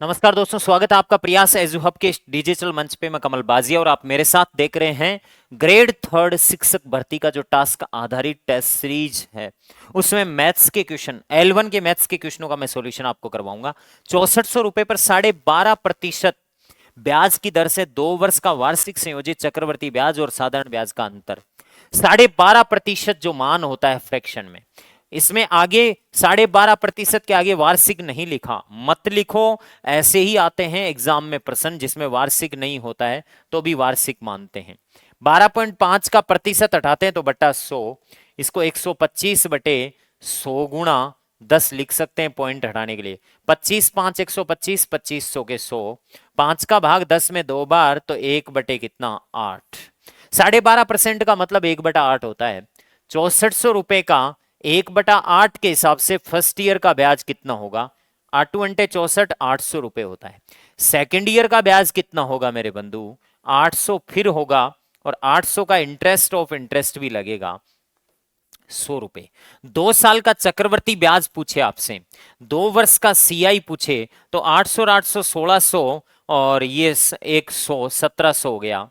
नमस्कार दोस्तों, स्वागत है आपका प्रयास एजू हब के डिजिटल मंच पे। मैं कमल बाजिया और आप मेरे साथ देख रहे हैं ग्रेड थर्ड शिक्षक भर्ती का जो टास्क आधारित टेस्ट सीरीज है, उसमें मैथ्स के क्वेश्चन L1 के मैथ्स के क्वेश्चनों का मैं सॉल्यूशन आपको करवाऊंगा। 6400 रुपए पर 12.5% ब्याज की दर से 2 वर्ष का वार्षिक संयोजित चक्रवर्ती ब्याज और साधारण ब्याज का अंतर 12.5% जो मान होता है फ्रैक्शन में, इसमें आगे 12.5% के आगे वार्षिक नहीं लिखा, मत लिखो। ऐसे ही आते हैं एग्जाम में प्रश्न जिसमें वार्षिक नहीं होता है तो भी वार्षिक मानते हैं। 12.5 का प्रतिशत हटाते हैं तो बटा 100, इसको 125 बटे 100 गुणा 10 लिख सकते हैं पॉइंट हटाने के लिए। 25 5 125, 2500 के 100, 5 का भाग 10 में 2 बार तो 1 बटे कितना 8। 12.5% का मतलब 1/8 होता है। 6400 रुपए का 1/8 के हिसाब से फर्स्ट ईयर का ब्याज कितना होगा? 8 अंटे 64, 800 रुपए होता है। सेकेंड ईयर का ब्याज कितना होगा मेरे बंधु? 800 फिर होगा, और 800 का इंटरेस्ट ऑफ इंटरेस्ट भी लगेगा 100 रुपए। 2 साल का चक्रवर्ती ब्याज पूछे आपसे, 2 वर्ष का सीआई पूछे तो 800 और 800 1600, और ये 100 1700 हो गया।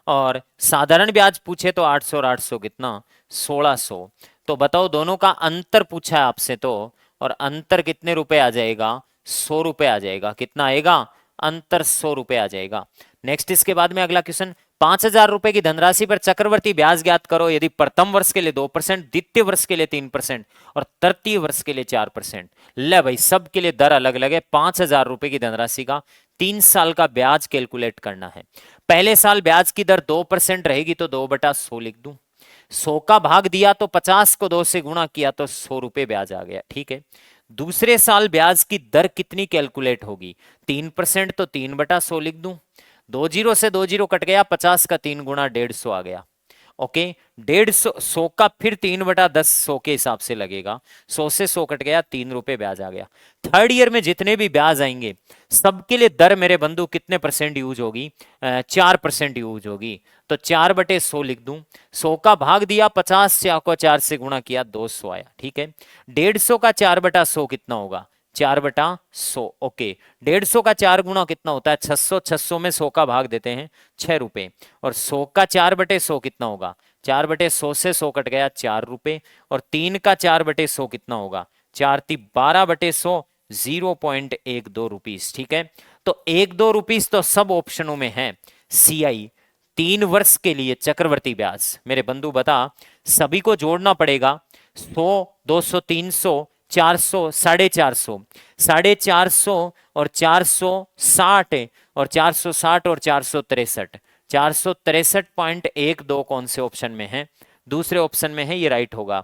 और साधारण ब्याज पूछे तो 800 और 800 कितना 1600। तो बताओ, दोनों का अंतर पूछा है आपसे तो, और अंतर कितने रुपए आ जाएगा? 100 रुपए आ जाएगा। कितना आएगा? अंतर 100 रुपए आ जाएगा। नेक्स्ट इसके बाद में अगला क्वेश्चन, 5,000 रुपए की धनराशि पर चक्रवर्ती ब्याज ज्ञात करो यदि प्रथम वर्ष के लिए 2%, द्वितीय वर्ष के लिए 3% और तृतीय वर्ष के लिए 4%। ले भाई, सब के लिए दर अलग अलग है। 5,000 रुपए की धनराशि का 3 साल का ब्याज कैलकुलेट करना है। पहले साल ब्याज की दर 2% रहेगी तो 2/100 लिख दूं। 100 का भाग दिया तो 50 को 2 से गुणा किया तो 100 रुपए ब्याज आ गया। ठीक है। दूसरे साल ब्याज की दर कितनी कैलकुलेट होगी? 3% तो 3/100 लिख दूं। 2 जीरो से 2 जीरो कट गया, 50 का 3 गुणा 150 आ गया। ओके। 150 100 का फिर 3/10 100 के हिसाब से लगेगा। 100 से 100 कट गया, 3 रुपए ब्याज आ गया। थर्ड ईयर में जितने भी ब्याज आएंगे सबके लिए दर मेरे बंधु कितने परसेंट यूज होगी? 4% यूज होगी। तो 4/100 लिख दूं। 100 का भाग दिया 50 से, को 4 से गुणा किया 200 आया। ठीक है। 150 का 4/100 कितना होगा? 4/100। ओके। 150 का 4 गुना कितना होता है? 600। 600 में 100 का भाग देते हैं 6 रुपए। और 100 का 4/100 कितना होगा? 4/100 से 100 कट गया, 4 रुपए। और 3 का 4/100 कितना होगा? 4×3 12/100, 0.12 रुपीज। ठीक है। तो 1-2 रुपीज तो सब ऑप्शनों में है। सीआई 3 वर्ष के लिए चक्रवर्ती ब्याज मेरे बंधु बता, सभी को जोड़ना पड़ेगा। 100 200 300 400 450, 450 और 460, और 460 और 463, 463.12 कौन से ऑप्शन में है? दूसरे ऑप्शन में है, ये राइट होगा।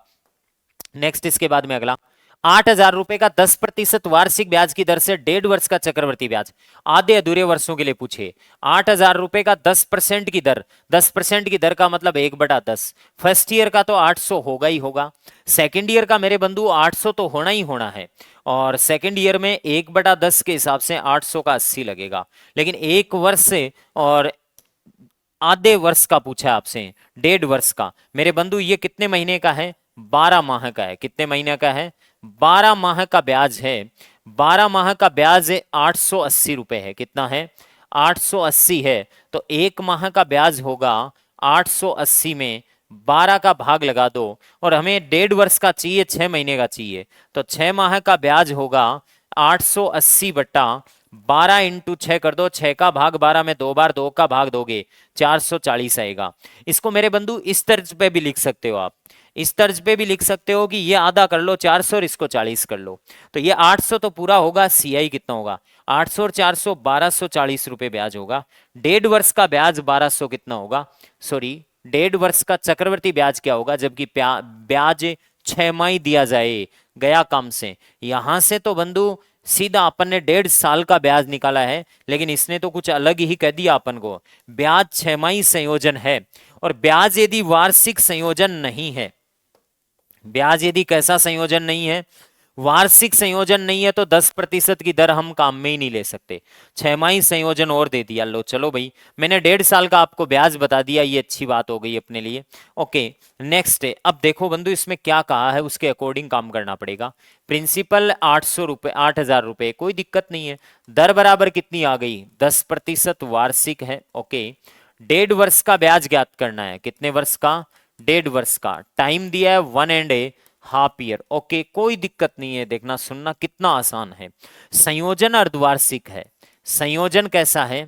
नेक्स्ट इसके बाद में अगला, 8,000 रुपए का 10% वार्षिक ब्याज की दर से 1.5 वर्ष का चक्रवर्ती ब्याज आधे अधूरे वर्षों के लिए पूछे। 8,000 रुपए का 10% की दर, 10% की दर का मतलब 1/10। फर्स्ट ईयर का तो 800 होगा ही होगा। सेकेंड ईयर का मेरे बंधु 800 तो होना ही होना है। और सेकेंड ईयर में 1/10 के हिसाब से 800 का 80 लगेगा। लेकिन 1 वर्ष से और आधे वर्ष का पूछा आपसे, 1.5 वर्ष का मेरे बंधु, ये कितने महीने का है? 12 माह का है। कितने महीने का है? 12 माह का ब्याज है। 12 माह का ब्याज 880 रुपए है। कितना है? 880 है। तो 1 माह का ब्याज होगा 880 में 12 का भाग लगा दो, और हमें 1.5 वर्ष का चाहिए, 6 महीने का चाहिए। तो 6 माह का ब्याज होगा 880 बट्टा 12 इंटू 6 कर दो। 6 का भाग 12 में 2 बार, 2 का भाग दोगे 440 आएगा। इसको मेरे बंधु इस तर्ज पे भी लिख सकते हो आप। इस तर्ज पे भी लिख सकते हो कि ये आधा कर लो 400 और इसको 40 कर लो। तो ये 800 तो पूरा होगा। सीआई कितना होगा? 800 और 400 1240 रुपए ब्याज होगा। 1.5 वर्ष का ब्याज 1200 कितना होगा? सॉरी, 1.5 वर्ष का चक्रवर्ती ब्याज क्या होगा? जबकि ब्याज 6 माही दिया जाए, गया काम से। यहां से तो बंधु सीधा अपन ने 1.5 साल का ब्याज निकाला है, लेकिन इसने तो कुछ अलग ही कह दिया अपन को। ब्याज 6 माही संयोजन है, और ब्याज यदि वार्षिक संयोजन नहीं है, ब्याज यदि कैसा संयोजन नहीं है, वार्षिक संयोजन नहीं है तो 10% की दर हम काम में ही नहीं ले सकते। छमाही संयोजन और दे दिया, लो चलो भाई, मैंने 1.5 साल का आपको ब्याज बता दिया, ये अच्छी बात हो गई अपने लिए। ओके, नेक्स्ट है, अब देखो बंधु इसमें क्या कहा है उसके अकॉर्डिंग काम करना पड़ेगा। प्रिंसिपल 800 रुपए, 8,000 रुपए, कोई दिक्कत नहीं है। दर बराबर कितनी आ गई, 10% वार्षिक है। ओके, 1.5 वर्ष का ब्याज ज्ञात करना है, कितने वर्ष का, 1.5 वर्ष का। टाइम दिया है 1.5 ईयर। ओके, कोई दिक्कत नहीं है, देखना सुनना कितना आसान है। संयोजन अर्धवार्षिक है। संयोजन कैसा है,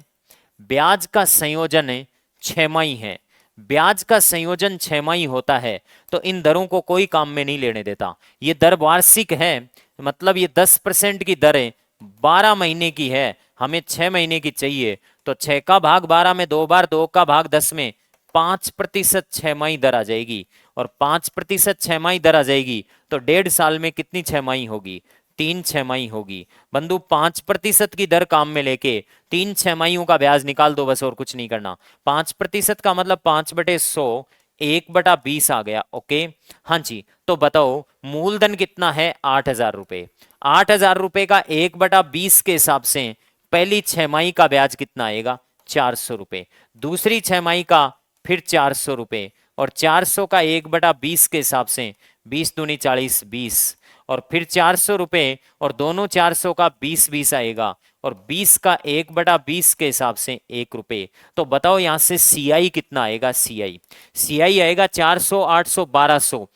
ब्याज का संयोजन है छमाही है। ब्याज का संयोजन छमाही होता है तो इन दरों को कोई काम में नहीं लेने देता। ये दर वार्षिक है, मतलब ये 10% की दर है, 12 महीने की है, हमें 6 महीने की चाहिए, तो 6 का भाग 12 में 2 बार, 2 का भाग 10 में 5% छमाही दर आ जाएगी। और 5% छमाही दर आ जाएगी तो 1.5 साल में कितनी छमाही होगी, 3 छमाही होगी। बंधु 5% की दर काम में लेके 3 छमाहियों का ब्याज निकाल दो बस, और कुछ नहीं करना। 5% का मतलब 5/100, 1/20 आ गया। ओके, हाँ जी, तो बताओ मूलधन कितना है, 8,000 रुपए। 8,000 रुपए का 1/20 के हिसाब से पहली छमाही का ब्याज कितना आएगा, 400 रुपए। दूसरी छमाही का फिर 400 रुपए, और 400 का 1/20 के हिसाब से 20 दूनी 40, 20, और फिर 400 रुपए, और दोनों 400 का 20-20 आएगा, और 20 का 1/20 के हिसाब से 1 रुपए। तो बताओ यहां से सीआई कितना आएगा, सीआई आएगा 400, 800, 1200,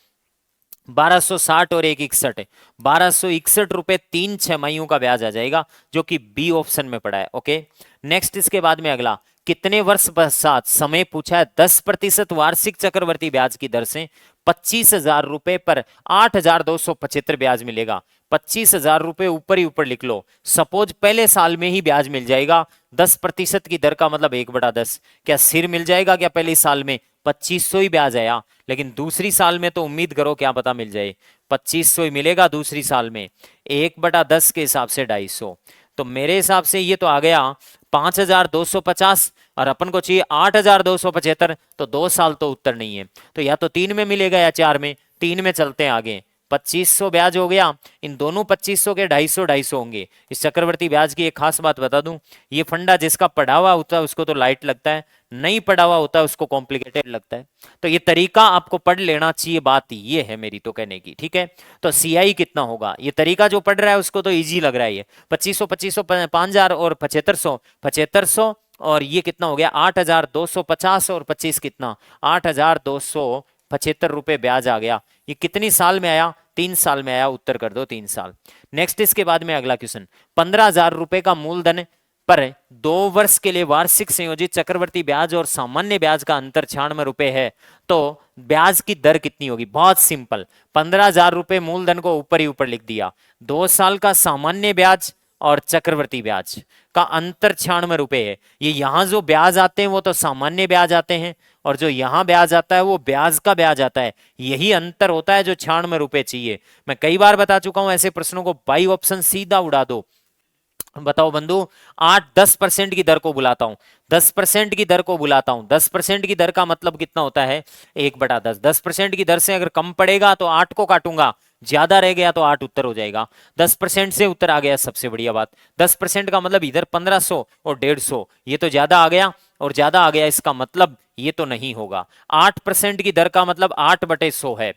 1260 और 161, 1261 रुपए 3 छमाहियों का ब्याज आ जाएगा, जो कि बी ऑप्शन में पड़ा है। ओके, नेक्स्ट इसके बाद में अगला, कितने वर्ष पश्चात, समय पूछा है, 10% वार्षिक चक्रवर्ती ब्याज की दर से 25,000 रुपए पर 8,275 ब्याज मिलेगा। 25,000 रुपए ऊपर ही ऊपर लिख लो। सपोज पहले साल में ही ब्याज मिल जाएगा 10% की दर का, मतलब 1/10। क्या सिर मिल जाएगा क्या पहले साल में, 2500 ही ब्याज आया, लेकिन दूसरी साल में तो उम्मीद करो क्या पता मिल जाए, 2500 ही मिलेगा दूसरी साल में। 1/10 के हिसाब से 250, तो मेरे हिसाब से ये तो आ गया 5,250, और अपन को चाहिए 8,275, तो 2 साल तो उत्तर नहीं है, तो या तो 3 में मिलेगा या 4 में। 3 में चलते हैं आगे, 2500 ब्याज हो गया, इन दोनों 2500 के 250 होंगे। इस चक्रवर्ती ब्याज की एक खास बात बता दूं, ये फंडा जिसका पढ़ा हुआ होता है उसको तो लाइट लगता है, नहीं पढ़ा हुआ होता है उसको कॉम्प्लिकेटेड लगता है। तो ये तरीका आपको पढ़ लेना चाहिए, बात ये है मेरी तो कहने की, ठीक है। तो सीआई कितना होगा, ये तरीका जो पढ़ रहा है उसको तो इजी लग रहा है, ये 2500, 2500, 5,000 और 7500, 7500, और ये कितना हो गया 8,250, और 25 कितना 8,275 रुपए ब्याज आ गया। ये कितनी साल में आया, 3 साल में आया, उत्तर कर दो 3 साल। नेक्स्ट इसके बाद में अगला क्वेश्चन, 15,000 रुपए का मूलधन पर 2 वर्ष के लिए वार्षिक संयोजित चक्रवर्ती ब्याज और सामान्य ब्याज का अंतर 96 रुपए है, तो ब्याज की दर कितनी होगी। बहुत सिंपल, 15,000 रुपए मूलधन को ऊपर ही ऊपर लिख दिया, 2 साल का सामान्य ब्याज और चक्रवर्ती ब्याज का अंतर 96 रुपए है। ये यहां जो ब्याज आते हैं वो तो सामान्य ब्याज आते हैं, और जो यहां ब्याज आता है वो ब्याज का ब्याज आता है, यही अंतर होता है जो 96 रुपए चाहिए। मैं कई बार बता चुका हूं, ऐसे प्रश्नों को बाई ऑप्शन सीधा उड़ा दो। बताओ बंधु, 8-10% की दर को बुलाता हूं, 10% की दर को बुलाता हूं। 10% की दर का मतलब कितना होता है, 1/10। 10% की दर से अगर कम पड़ेगा तो 8 को काटूंगा, ज्यादा रह गया तो 8 उत्तर हो जाएगा। 10% से उत्तर आ गया, सबसे बढ़िया बात। 10% का मतलब इधर 1500 और 150, ये तो ज्यादा आ गया, और ज्यादा आ गया इसका मतलब ये तो नहीं होगा। 8% की दर का मतलब 8/100 है।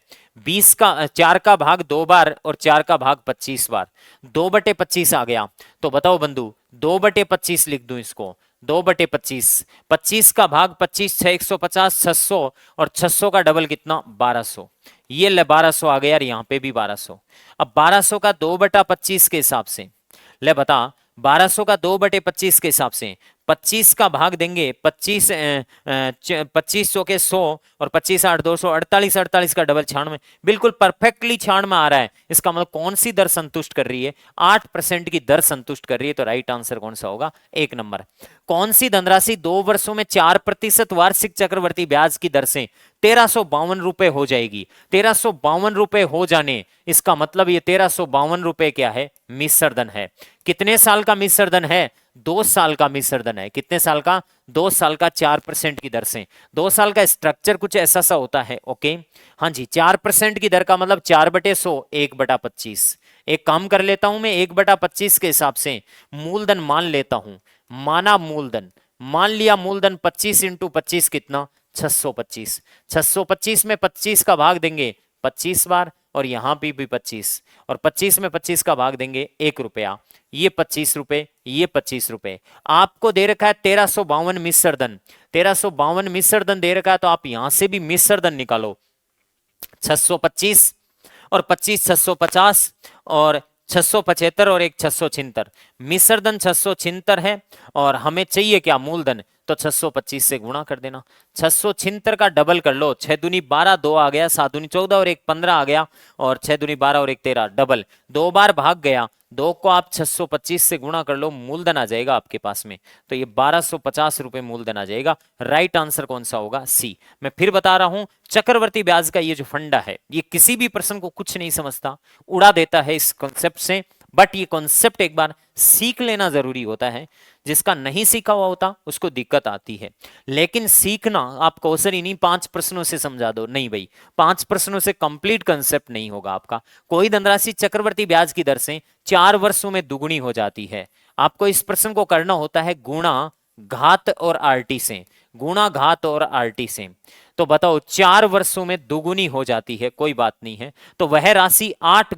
20 का 4 का भाग 2 बार, और 4 का भाग 25 बार, 2/25 आ गया। तो बताओ बंधु, 2/25 लिख दूं इसको, 2/25, 25 का भाग 25, 6 150, 600, और 600 का डबल कितना, 1200। ये ले 1200 आ गया, यार यहाँ पे भी 1200। अब 1200 का 2/25 के हिसाब से, ले बता, 1200 का 2/25 के हिसाब से 25 का भाग देंगे, 25 सौ के 100, और 25 8 200, 48, 48 का डबल 96, बिल्कुल परफेक्टली 96 आ रहा है। इसका मतलब कौन सी दर संतुष्ट कर रही है, 8% की दर संतुष्ट कर रही है। तो राइट आंसर कौन सा होगा, 1 नंबर। कौन सी धनराशि 2 वर्षों में 4% वार्षिक चक्रवर्ती ब्याज की दर से 1352 रुपए हो जाएगी। 1352 रुपए हो जाने, इसका मतलब ये 1352 रुपए क्या है, मिश्रधन है। कितने साल का मिश्रधन है, 2 साल का मिश्रधन है। कितने साल का, 2 साल का, 4% की दर से। 2 साल का स्ट्रक्चर कुछ ऐसा सा होता है। ओके, हाँ जी, 4% की दर का मतलब 4/100, 1/25, एक काम कर लेता हूं मैं, 1/25 के हिसाब से मूलधन मान लेता हूं। माना मूलधन, मान लिया मूलधन 25 इंटू 25 कितना, 625। 625 में 25 का भाग देंगे 25 बार, और यहां भी 25, और 25 में 25 का भाग देंगे 1 रुपया। ये 25 रुपए, ये 25 रुपए। आपको दे रखा है 1352 मिश्र धन, 1352 मिश्र धन दे रखा है, तो आप यहां से भी मिश्र धन निकालो। 625 और 25 650, और 675 और एक 676, मिश्र धन 676 है, और हमें चाहिए क्या, मूलधन, तो 625 से गुणा कर देना। 676 का डबल कर लो, 6 दूनी 12, 2 आ गया, 7 दूनी 14 और एक 15 आ गया, और 6 दूनी 12 और एक 13, डबल 2 बार भाग गया, 2 को आप 625 से गुणा कर लो, मूलधन आ जाएगा आपके पास में। तो ये 1250 रुपए मूलधन आ जाएगा। राइट आंसर कौन सा होगा, सी। मैं फिर बता रहा हूं, चक्रवर्ती ब्याज का ये जो फंडा है, ये किसी भी पर्सन को कुछ नहीं समझता, उड़ा देता है इस कॉन्सेप्ट से, बट ये कॉन्सेप्ट एक बार सीख लेना जरूरी होता है। जिसका नहीं सीखा हुआ होता उसको दिक्कत आती है। लेकिन सीखना आप कौशल नहीं 5 प्रश्नों से समझा दो, नहीं भाई, 5 प्रश्नों से कंप्लीट कंसेप्ट नहीं होगा आपका। कोई धनराशि चक्रवर्ती ब्याज की दर से 4 वर्षों में दुगुनी हो जाती है। आपको इस प्रश्न को करना होता है गुणा घात और आरटी से, गुणा घात और आरटी से। तो बताओ 4 वर्षों में दुगुनी हो जाती है, कोई बात नहीं है, तो वह राशि 8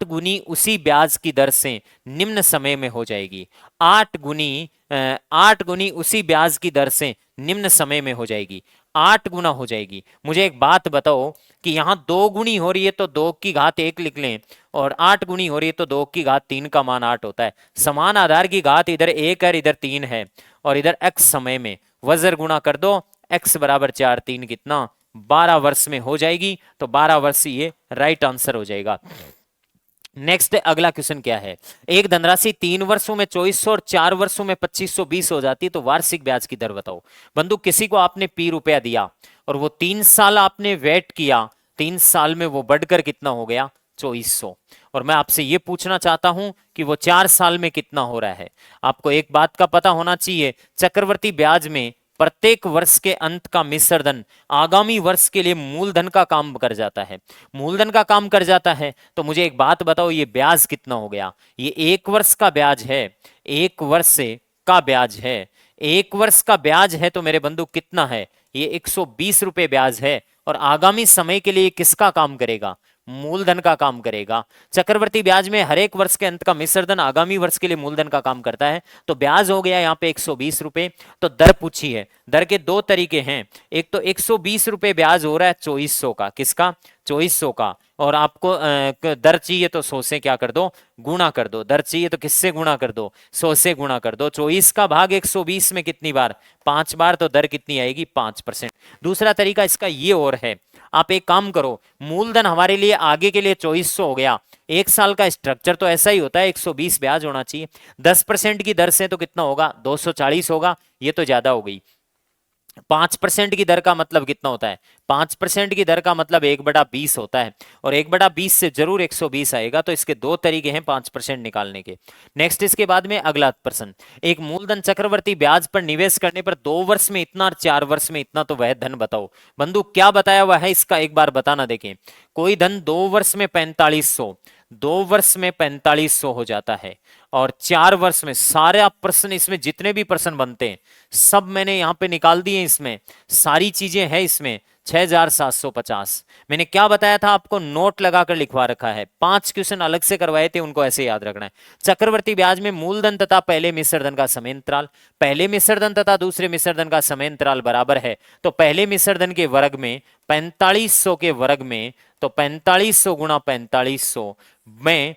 गुनी उसी ब्याज की दर से निम्न समय में हो जाएगी। 8 गुनी उसी ब्याज की दर से निम्न समय में हो जाएगी, 8 गुना हो जाएगी। मुझे एक बात बताओ कि यहां 2 गुनी हो रही है तो 2 की घात 1 लिख लें, और 8 गुनी हो रही है तो 2 की घात 3 का मान 8 होता है। समान आधार की घात इधर 1 है, इधर 3 है, और इधर x समय में वज्र गुणा कर दो, x बराबर 4 3 कितना, 12 वर्ष में हो जाएगी। तो 12 वर्ष ये राइट आंसर हो जाएगा। नेक्स्ट अगला क्वेश्चन क्या है, एक धनराशि 3 वर्षों में 2400 और 4 वर्षों में 2520 हो जाती है, तो वार्षिक ब्याज की दर बताओ। बंधु, किसी को आपने p रुपया दिया और वो 3 साल आपने वेट किया, 3 साल में वो बढ़कर कितना हो गया, 2400। और मैं आपसे ये पूछना चाहता हूं कि वो 4 साल में कितना हो रहा है। आपको एक बात का पता होना चाहिए, चक्रवर्ती ब्याज में प्रत्येक वर्ष के अंत का मिश्र धन आगामी वर्ष के लिए मूलधन का काम कर जाता है, मूलधन का काम कर जाता है। तो मुझे एक बात बताओ, ये ब्याज कितना हो गया, ये 1 वर्ष का ब्याज है, 1 वर्ष का ब्याज है, 1 वर्ष का ब्याज है, तो मेरे बंधु कितना है, ये 120 रुपए ब्याज है। और आगामी समय के लिए किसका काम करेगा, मूलधन का काम करेगा। चक्रवर्ती ब्याज में हर एक वर्ष के अंत का मिश्र धन आगामी वर्ष के लिए मूलधन का काम करता है। तो ब्याज हो गया यहाँ पे 120 रुपए। तो दर पूछी है, दर के 2 तरीके हैं, एक तो 120 रुपए ब्याज हो रहा है 2400 का, किसका, 2400 का, और आपको दर चाहिए तो 100 से क्या कर दो, गुणा कर दो। दर चाहिए तो किससे गुणा कर दो, 100 से गुणा कर दो। 24 का भाग 120 में कितनी बार, 5 बार, तो दर कितनी आएगी, 5%। दूसरा तरीका इसका ये और है, आप एक काम करो, मूलधन हमारे लिए आगे के लिए 2400 हो गया, 1 साल का स्ट्रक्चर तो ऐसा ही होता है, 120 ब्याज होना चाहिए, 10% की दर से तो कितना होगा, 240 होगा, ये तो ज्यादा हो गई। 5% की दर का मतलब कितना होता है, 5% की दर का मतलब 1/20 होता है, और 1/20 से जरूर 120 आएगा। तो इसके 2 तरीके हैं 5% निकालने के। नेक्स्ट इसके बाद में अगला प्रश्न, एक मूलधन चक्रवर्ती ब्याज पर निवेश करने पर 2 वर्ष में इतना और 4 वर्ष में इतना, तो वह धन बताओ। बंधु, क्या बताया हुआ है इसका एक बार बताना। देखें, कोई धन 2 वर्ष में 4500, 2 वर्ष में 4500 हो जाता है, और 4 वर्ष में, सारे आप प्रश्न इसमें जितने भी प्रश्न बनते हैं सब मैंने यहां पे निकाल दिए, इसमें सारी चीजें हैं, इसमें 6750। मैंने क्या बताया था आपको, नोट लगाकर लिखवा रखा है, 5 क्वेश्चन अलग से करवाए थे, उनको ऐसे याद रखना है। चक्रवर्ती ब्याज में मूलधन तथा पहले मिश्र धन का समय अंतराल, पहले मिश्र धन तथा दूसरे मिश्र धन का समय अंतराल बराबर है, तो पहले मिश्र धन के वर्ग में 4500 के वर्ग में, तो 4500 गुणा 4500 में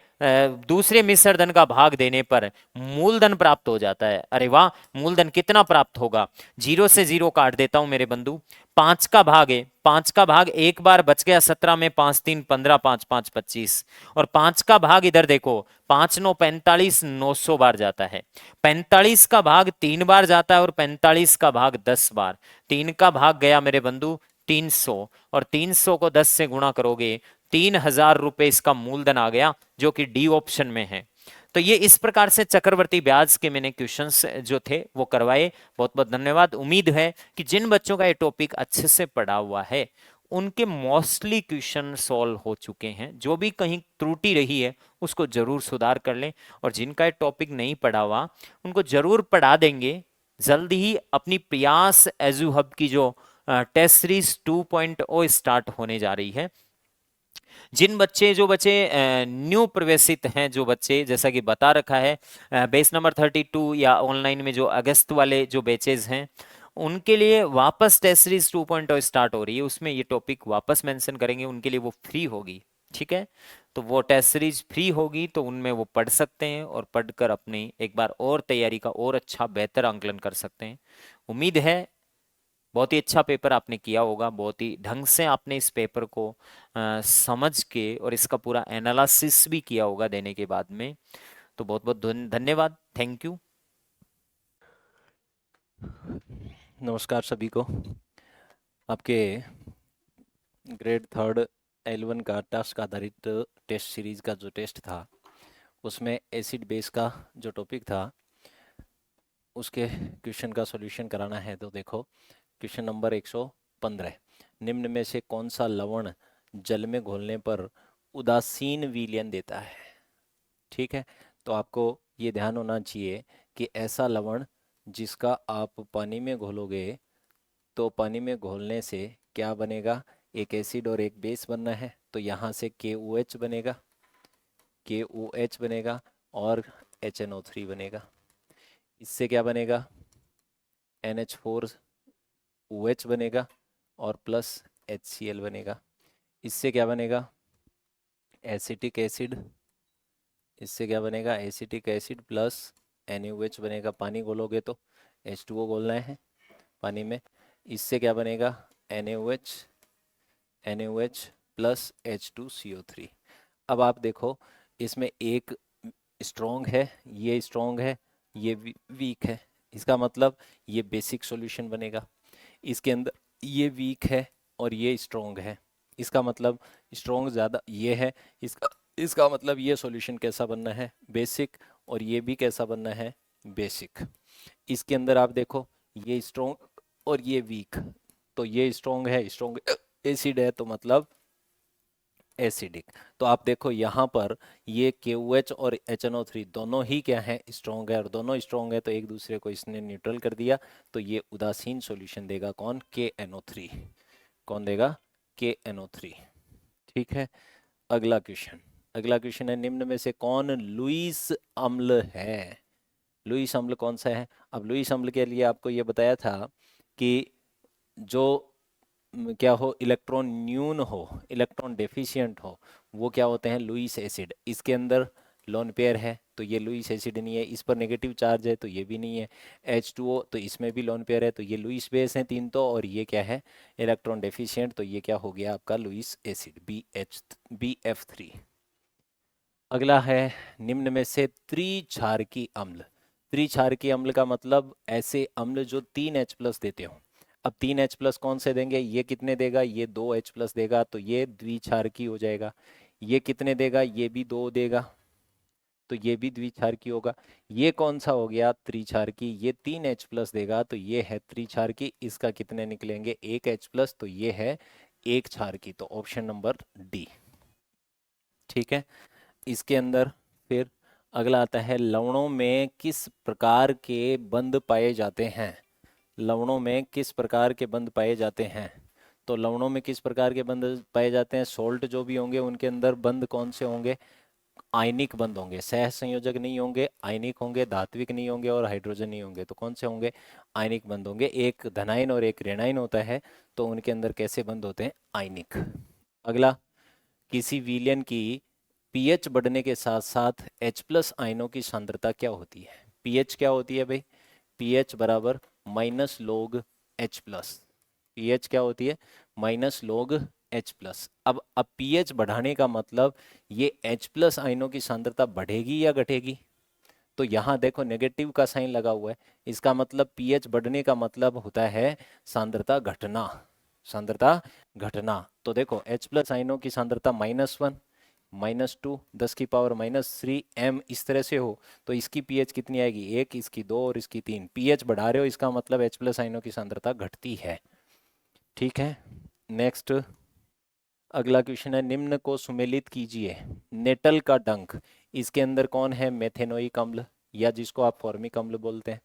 दूसरे मिश्र धन का भाग देने पर मूलधन प्राप्त हो जाता है। अरे वाह, मूलधन कितना प्राप्त होगा, 0 से 0 काट देता हूं मेरे बंधु, 5 का भाग है, 5 का भाग एक बार बच गया 17 में, 5 3 15, 5 5 25, और 5 का भाग इधर देखो, 5 9 45, 900 बार जाता है। 45 का भाग 3 बार जाता है, और 45 का भाग 10 बार, 3 का भाग गया मेरे बंधु 300, और 300 को 10 से गुणा करोगे 3000 रुपए इसका मूलधन आ गया, जो कि डी ऑप्शन में है। तो ये इस प्रकार से चक्रवर्ती ब्याज के मैंने क्वेश्चंस जो थे वो करवाए। बहुत बहुत धन्यवाद। उम्मीद है कि जिन बच्चों का ये टॉपिक अच्छे से पढ़ा हुआ है उनके मोस्टली क्वेश्चन सॉल्व हो चुके हैं। जो भी कहीं त्रुटि रही है उसको जरूर सुधार कर लें, और जिनका ये टॉपिक नहीं पढ़ा हुआ उनको जरूर पढ़ा देंगे। जल्दी ही अपनी प्रयास एजू हब की जो टेस्ट सीरीज 2.0 स्टार्ट होने जा रही है। जो बच्चे न्यू प्रवेशित हैं, जो बच्चे जैसा कि बता रखा है बेस नंबर 32 या ऑनलाइन में जो अगस्त वाले जो बैचेज हैं उनके लिए वापस टेस्ट सीरीज 2.0 स्टार्ट हो रही है। उसमें ये टॉपिक वापस मेंशन करेंगे, उनके लिए वो फ्री होगी। ठीक है, तो वो टेस्ट सीरीज फ्री होगी तो उनमें वो पढ़ सकते हैं और पढ़कर अपनी एक बार और तैयारी का और अच्छा बेहतर आंकलन कर सकते हैं। उम्मीद है बहुत ही अच्छा पेपर आपने किया होगा, बहुत ही ढंग से आपने इस पेपर को समझ के और इसका पूरा एनालिसिस भी किया होगा देने के बाद में। तो बहुत बहुत धन्यवाद, थैंक यू। नमस्कार सभी को। आपके ग्रेड थर्ड L1 का टास्क आधारित टेस्ट सीरीज का जो टेस्ट था उसमें एसिड बेस का जो टॉपिक था उसके क्वेश्चन का सॉल्यूशन कराना है। तो देखो क्वेश्चन नंबर 115, निम्न में से कौन सा लवण जल में घोलने पर उदासीन विलयन देता है। ठीक है, तो आपको ये ध्यान होना चाहिए कि ऐसा लवण जिसका आप पानी में घोलोगे तो पानी में घोलने से क्या बनेगा, एक एसिड और एक बेस बनना है, तो यहाँ से KOH बनेगा, KOH बनेगा और HNO3 बनेगा। इससे क्या बनेगा, NH4OH बनेगा और प्लस HCl बनेगा। इससे क्या बनेगा, एसिटिक एसिड, इससे क्या बनेगा, एसिटिक एसिड प्लस NaOH बनेगा। पानी घोलोगे तो H2O घोलना है पानी में। इससे क्या बनेगा, NaOH प्लस H2CO3। अब आप देखो इसमें एक स्ट्रॉन्ग है, ये स्ट्रॉन्ग है, ये वीक है। इसका मतलब ये बेसिक सॉल्यूशन बनेगा। इसके अंदर ये वीक है और ये स्ट्रॉन्ग है, इसका मतलब स्ट्रॉन्ग ज़्यादा ये है। इसका इसका मतलब ये सॉल्यूशन कैसा बनना है, बेसिक, और ये भी कैसा बनना है, बेसिक। इसके अंदर आप देखो ये स्ट्रॉन्ग और ये वीक, तो ये स्ट्रॉन्ग है, स्ट्रॉन्ग एसिड है, तो मतलब एसिडिक। तो आप देखो यहाँ पर ये KOH और HNO3 दोनों ही क्या है, स्ट्रॉन्ग है, और दोनों स्ट्रॉन्ग है तो एक दूसरे को इसने न्यूट्रल कर दिया, तो ये उदासीन सॉल्यूशन देगा कौन, KNO3। कौन देगा, KNO3। ठीक है, अगला क्वेश्चन। अगला क्वेश्चन है, निम्न में से कौन लुईस अम्ल है। लुईस अम्ल कौन सा है। अब लुईस अम्ल के लिए आपको ये बताया था कि जो क्या हो, इलेक्ट्रॉन न्यून हो, इलेक्ट्रॉन डेफिशिएंट हो, वो क्या होते हैं, लुईस एसिड। इसके अंदर लोन पेयर है तो ये लुईस एसिड नहीं है, इस पर नेगेटिव चार्ज है तो ये भी नहीं है। H2O तो इसमें भी लोन पेयर है तो ये लुईस बेस है तीन तो, और ये क्या है, इलेक्ट्रॉन डेफिशिएंट, तो ये क्या हो गया आपका लुईस एसिड, BF3। अगला है, निम्न में से त्रिक्षारकी अम्ल। त्रिक्षारकी अम्ल का मतलब ऐसे अम्ल जो 3H+ देते हो। अब 3H+ कौन से देंगे, ये कितने देगा, ये 2H+ देगा, तो ये द्विक्षारकी हो जाएगा। ये कितने देगा, ये भी 2 देगा, तो ये भी द्विक्षारकी होगा। ये कौन सा हो गया, त्रिक्षारकी, ये 3H+ देगा तो ये है त्रिक्षारकी। इसका कितने निकलेंगे, 1H+, तो ये है एक क्षारकी, तो ऑप्शन नंबर डी। ठीक है, इसके अंदर फिर अगला आता है, लवणों में किस प्रकार के बंध पाए जाते हैं। लवणों में किस प्रकार के बंध पाए जाते हैं। तो लवणों में किस प्रकार के बंध पाए जाते हैं, सोल्ट जो भी होंगे उनके अंदर बंध कौन से होंगे, आयनिक बंध होंगे, सह संयोजक नहीं होंगे, आयनिक होंगे, धात्विक नहीं होंगे और हाइड्रोजन नहीं होंगे, तो कौन से होंगे, आयनिक बंध होंगे। एक धनायन और एक ऋणायन होता है तो उनके अंदर कैसे बंध होते हैं, आयनिक। अगला, किसी विलयन की पीएच बढ़ने के साथ साथ H+ आयनों की सांद्रता क्या होती है। पीएच क्या होती है भाई, पीएच बराबर -log H+। पीएच क्या होती है, -log H+। अब पीएच बढ़ाने का मतलब ये H+ आयनों की सांद्रता बढ़ेगी या घटेगी। तो यहाँ देखो नेगेटिव का साइन लगा हुआ है, इसका मतलब पीएच बढ़ने का मतलब होता है सांद्रता घटना, सांद्रता घटना। तो देखो H+ आयनों की सांद्रता -1, -2, 10⁻³ m इस तरह से हो तो इसकी पीएच कितनी आएगी, 1, इसकी 2 और इसकी 3। पीएच बढ़ा रहे हो इसका मतलब H+ आयनों की सांद्रता घटती है। ठीक है, नेक्स्ट अगला क्वेश्चन है, निम्न को सुमेलित कीजिए। नेटल का डंक, इसके अंदर कौन है? मेथेनोइक अम्ल, या जिसको आप फॉर्मिक अम्ल बोलते हैं।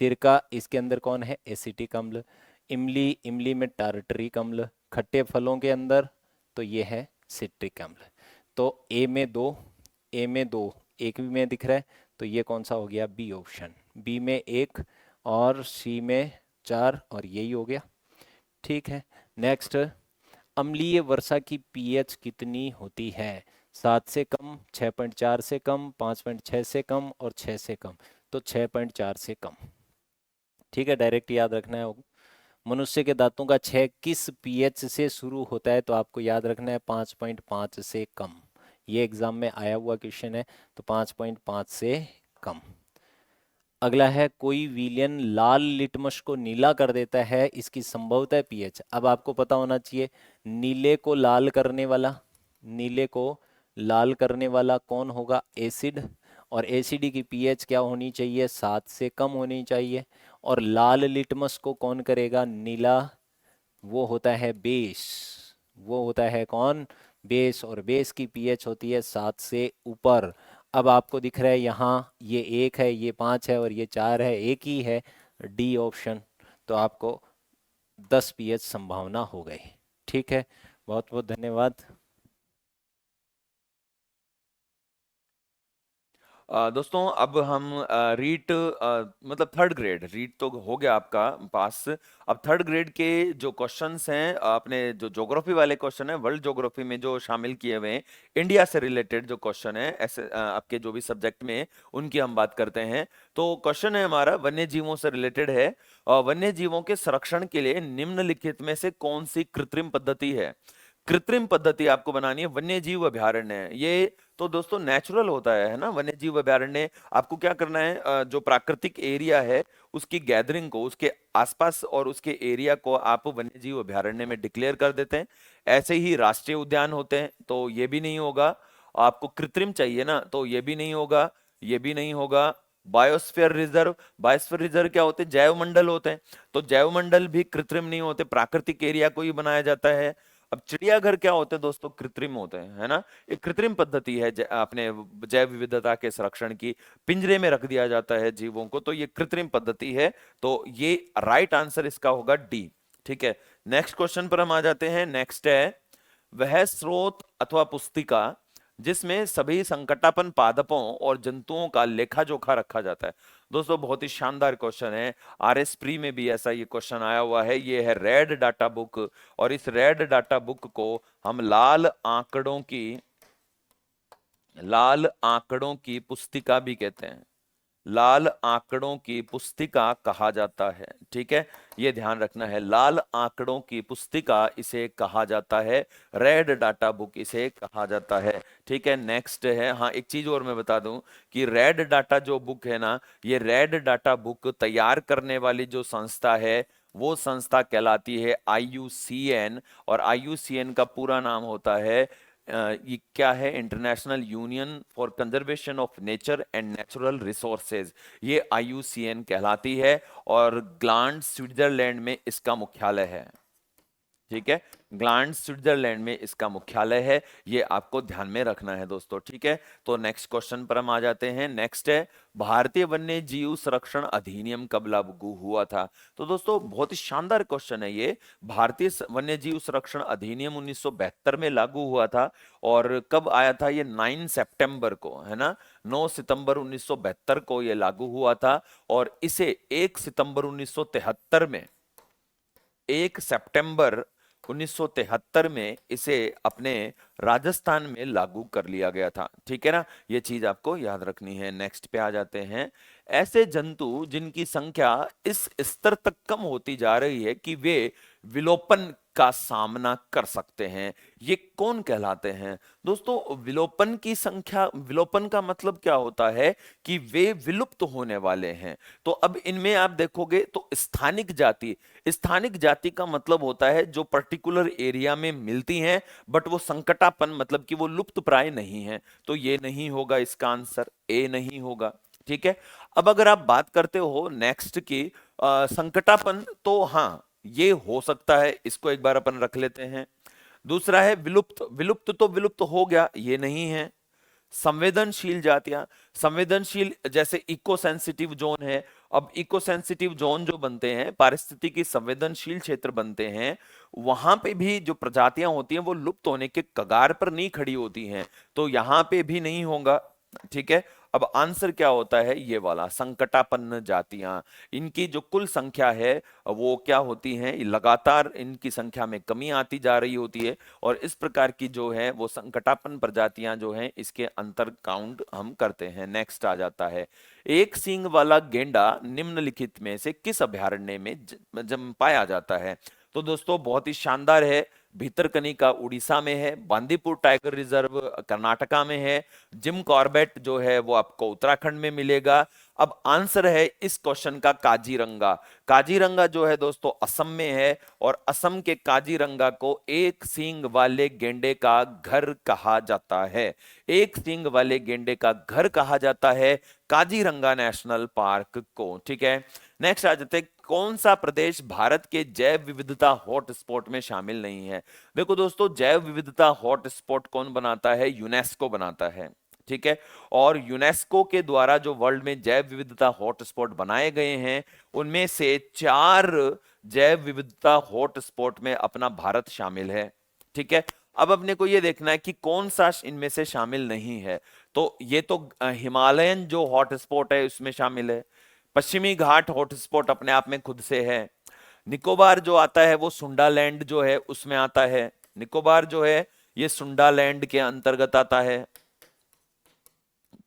सिरका, इसके अंदर कौन है? एसिटिक अम्ल। इमली, इमली में टार्टरिक अम्ल। खट्टे फलों के अंदर तो ये है सिट्रिक अम्ल। तो ए में दो, ए में दो, एक भी में दिख रहा है, तो ये कौन सा हो गया? B option. बी में एक और सी में चार, और यही हो गया। ठीक है, नेक्स्ट। अम्लीय वर्षा की पीएच कितनी होती है? 7 से कम, 6.4 से कम, 5.6 से कम और 6 से कम। तो 6.4 से कम। ठीक है, डायरेक्ट याद रखना है। मनुष्य के दांतों का क्षय किस पीएच से शुरू होता है? तो आपको याद रखना है 5.5 से कम। ये एग्जाम में आया हुआ क्वेश्चन है, तो 5.5 से कम। अगला है, कोई विलयन लाल लिटमस को नीला कर देता है, इसकी संभवतः पीएच। अब आपको पता होना चाहिए, नीले को लाल करने वाला, नीले को लाल करने वाला कौन होगा? एसिड। और एसिड की पीएच क्या होनी चाहिए? 7 से कम होनी चाहिए। और लाल लिटमस को कौन करेगा नीला? वो होता है बेस। वो होता है कौन? बेस। और बेस की पीएच होती है 7 से ऊपर। अब आपको दिख रहा है यहाँ, ये 1 है, ये 5 है और ये 4 है, एक ही है, डी ऑप्शन। तो आपको 10 पीएच संभावना हो गई। ठीक है, बहुत बहुत धन्यवाद। दोस्तों अब हम रीट मतलब थर्ड ग्रेड रीट तो हो गया आपका पास। अब थर्ड ग्रेड के जो क्वेश्चंस हैं, अपने जो ज्योग्राफी वाले क्वेश्चन है, वर्ल्ड ज्योग्राफी में जो शामिल किए हुए हैं, इंडिया से रिलेटेड जो क्वेश्चन है, ऐसे आपके जो भी सब्जेक्ट में, उनकी हम बात करते हैं। तो क्वेश्चन है हमारा वन्य जीवों से रिलेटेड है। वन्य जीवों के संरक्षण के लिए निम्नलिखित में से कौन सी कृत्रिम पद्धति है? कृत्रिम पद्धति आपको बनानी है। वन्य जीव अभयारण्य, ये तो दोस्तों नेचुरल होता है ना। वन्य जीव अभयारण्य आपको क्या करना है, जो प्राकृतिक एरिया है उसकी गैदरिंग को, उसके आसपास और उसके एरिया को आप वन्य जीव अभयारण्य में डिक्लेयर कर देते हैं। ऐसे ही राष्ट्रीय उद्यान होते हैं, तो ये भी नहीं होगा। आपको कृत्रिम चाहिए ना, तो ये भी नहीं होगा, ये भी नहीं होगा। बायोस्फीयर रिजर्व, बायोस्फीयर रिजर्व क्या होते हैं? जैव मंडल होते हैं, तो जैव मंडल भी कृत्रिम नहीं होते, प्राकृतिक एरिया को ही बनाया जाता है। अब चिड़ियाघर क्या होते हैं दोस्तों? कृत्रिम होते हैं, है ना। एक कृत्रिम पद्धति है अपने जैव विविधता के संरक्षण की, पिंजरे में रख दिया जाता है जीवों को, तो ये कृत्रिम पद्धति है। तो ये राइट आंसर इसका होगा डी। ठीक है, नेक्स्ट क्वेश्चन पर हम आ जाते हैं। नेक्स्ट है, वह स्रोत अथवा पुस्तिका जिसमें सभी संकटापन पादपों और जंतुओं का लेखा जोखा रखा जाता है। दोस्तों बहुत ही शानदार क्वेश्चन है, आरएस प्री में भी ऐसा ये क्वेश्चन आया हुआ है। ये है रेड डाटा बुक, और इस रेड डाटा बुक को हम लाल आंकड़ों की पुस्तिका भी कहते हैं। लाल आंकड़ों की पुस्तिका कहा जाता है। ठीक है, ये ध्यान रखना है, लाल आंकड़ों की पुस्तिका इसे कहा जाता है, रेड डाटा बुक इसे कहा जाता है। ठीक है, नेक्स्ट है, हाँ एक चीज और मैं बता दूं कि रेड डाटा जो बुक है ना, ये रेड डाटा बुक तैयार करने वाली जो संस्था है, वो संस्था कहलाती है IUCN। और IUCN का पूरा नाम होता है, ये क्या है? International union for conservation of nature and natural resources, ये IUCN कहलाती है। और ग्लांड स्विट्जरलैंड में इसका मुख्यालय है। ठीक है, ग्लांड स्विट्जरलैंड में इसका मुख्यालय है, ये आपको ध्यान में रखना है दोस्तों। ठीक है, तो नेक्स्ट क्वेश्चन पर हम आ जाते हैं। नेक्स्ट है, भारतीय वन्य जीव संरक्षण अधिनियम कब लागू हुआ था? तो दोस्तों बहुत ही शानदार क्वेश्चन है ये। भारतीय वन्य जीव संरक्षण अधिनियम 1972 में लागू हुआ था। और कब आया था? ये 9 सितंबर को, है ना, 9 सितंबर 1972 को ये लागू हुआ था। और इसे 1 सितंबर 1973 में, 1 सितंबर 1973 में इसे अपने राजस्थान में लागू कर लिया गया था। ठीक है ना, ये चीज आपको याद रखनी है। नेक्स्ट पे आ जाते हैं, ऐसे जंतु जिनकी संख्या इस स्तर तक कम होती जा रही है कि वे विलोपन का सामना कर सकते हैं, ये कौन कहलाते हैं? दोस्तों विलोपन की संख्या, विलोपन का मतलब क्या होता है कि वे विलुप्त होने वाले हैं। तो अब इनमें आप देखोगे तो स्थानिक जाति, स्थानिक जाति का मतलब होता है जो पर्टिकुलर एरिया में मिलती हैं, बट वो संकटापन मतलब कि वो लुप्त प्राय नहीं है। तो ये नहीं होगा, इसका आंसर ए नहीं होगा। ठीक है, अब अगर आप बात करते हो नेक्स्ट की संकटापन, तो हाँ ये हो सकता है, इसको एक बार अपन रख लेते हैं। दूसरा है विलुप्त, विलुप्त तो विलुप्त हो गया, ये नहीं है। संवेदनशील जातियां, संवेदनशील जैसे इको सेंसिटिव जोन है। अब इको सेंसिटिव जोन जो बनते हैं, पारिस्थितिकी संवेदनशील क्षेत्र बनते हैं, वहां पे भी जो प्रजातियां होती हैं वो लुप्त होने के कगार पर नहीं खड़ी होती हैं, तो यहां पे भी नहीं होगा। ठीक है, अब आंसर क्या होता है, ये वाला संकटापन्न जातियां। इनकी जो कुल संख्या है वो क्या होती है, लगातार इनकी संख्या में कमी आती जा रही होती है, और इस प्रकार की जो है वो संकटापन्न प्रजातियां जो हैं इसके अंतर काउंट हम करते हैं। नेक्स्ट आ जाता है, एक सींग वाला गेंडा निम्नलिखित में से किस अभयारण्य में जब पाया जाता है। तो दोस्तों बहुत ही शानदार है, भीतरकनिका उड़ीसा में है, बांदीपुर टाइगर रिजर्व कर्नाटका में है, जिम कॉर्बेट जो है वो आपको उत्तराखंड में मिलेगा। अब आंसर है इस क्वेश्चन का काजीरंगा। काजीरंगा जो है दोस्तों असम में है, और असम के काजीरंगा को एक सींग वाले गेंडे का घर कहा जाता है। एक सींग वाले गेंडे का घर कहा जाता है काजीरंगा नेशनल पार्क को। ठीक है, नेक्स्ट आ जाते हैं, कौन सा प्रदेश भारत के जैव विविधता हॉटस्पॉट में शामिल नहीं है। देखो दोस्तों, जैव विविधता हॉटस्पॉट कौन बनाता है, यूनेस्को बनाता है। ठीक है, और यूनेस्को के द्वारा जो वर्ल्ड में जैव विविधता हॉटस्पॉट बनाए गए हैं, उनमें से 4 जैव विविधता हॉटस्पॉट में अपना भारत शामिल है। ठीक है, अब अपने को ये देखना है कि कौन सा इनमें से शामिल नहीं है। तो ये तो हिमालयन जो हॉटस्पॉट है उसमें शामिल है, पश्चिमी घाट हॉटस्पॉट अपने आप में खुद से है, निकोबार जो आता है वो सुंडालैंड जो है उसमें आता है, निकोबार जो है ये सुंडालैंड के अंतर्गत आता है।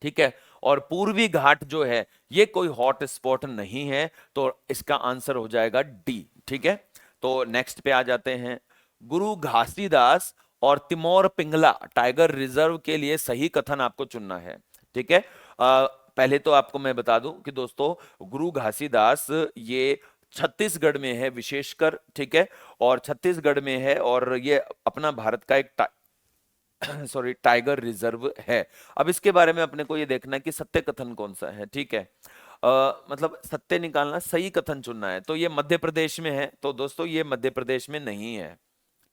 ठीक है, और पूर्वी घाट जो है ये कोई हॉट स्पॉट नहीं है, तो इसका आंसर हो जाएगा डी। ठीक है, तो नेक्स्ट पे आ जाते हैं, गुरु घासीदास और तिमोर पिंगला टाइगर रिजर्व के लिए सही कथन आपको चुनना है। ठीक है, पहले तो आपको मैं बता दूं कि दोस्तों गुरु घासीदास ये छत्तीसगढ़ में है विशेषकर। ठीक है, और छत्तीसगढ़ में है, और ये अपना भारत का एक सॉरी टाइगर रिजर्व है। अब इसके बारे में अपने को ये देखना है कि सत्य कथन कौन सा है। ठीक है, मतलब सत्य निकालना, सही कथन चुनना है। तो ये मध्य प्रदेश में है, तो दोस्तों ये मध्य प्रदेश में नहीं है।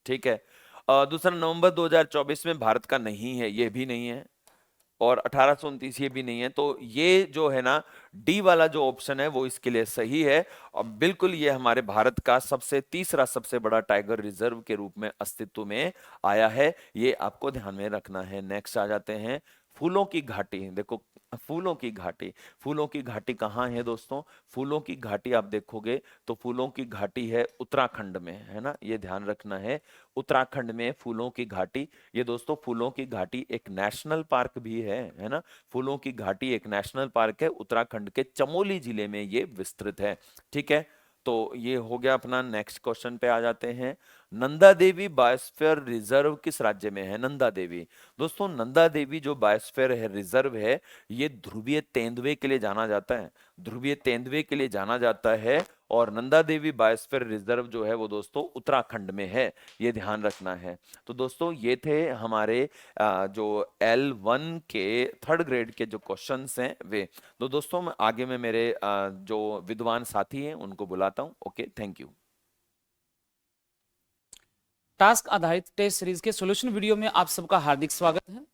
ठीक है, दूसरा नवंबर 2024 में भारत का नहीं है, ये भी नहीं है, और 1829 ये भी नहीं है। तो ये जो है ना डी वाला जो ऑप्शन है वो इसके लिए सही है, और बिल्कुल ये हमारे भारत का तीसरा सबसे बड़ा टाइगर रिजर्व के रूप में अस्तित्व में आया है, ये आपको ध्यान में रखना है। नेक्स्ट आ जाते हैं, फूलों की घाटी। देखो फूलों की घाटी, फूलों की घाटी कहाँ है दोस्तों, फूलों की घाटी आप देखोगे तो फूलों की घाटी है उत्तराखंड में, है ना, ये ध्यान रखना है, उत्तराखंड में फूलों की घाटी। ये दोस्तों फूलों की घाटी एक नेशनल पार्क भी है ना, फूलों की घाटी एक नेशनल पार्क है, उत्तराखंड के चमोली जिले में ये विस्तृत है। ठीक है, तो ये हो गया अपना। नेक्स्ट क्वेश्चन पे आ जाते हैं, नंदा देवी बायोस्फीयर रिजर्व किस राज्य में है। नंदा देवी, दोस्तों नंदा देवी जो बायोस्फीयर रिजर्व है ये ध्रुवीय तेंदुए के लिए जाना जाता है, ध्रुवीय तेंदुए के लिए जाना जाता है, और नंदा देवी बायोस्फीयर रिजर्व जो है वो दोस्तों उत्तराखंड में है, ये ध्यान रखना है। तो दोस्तों ये थे हमारे जो L1 के 3rd ग्रेड के जो क्वेश्चंस हैं वे। तो दोस्तों मैं आगे में मेरे जो विद्वान साथी हैं उनको बुलाता हूं। Okay, thank you. टास्क आधारित टेस्ट सीरीज के सॉल्यूशन वीडियो में आप सबका हार्दिक स्वागत है।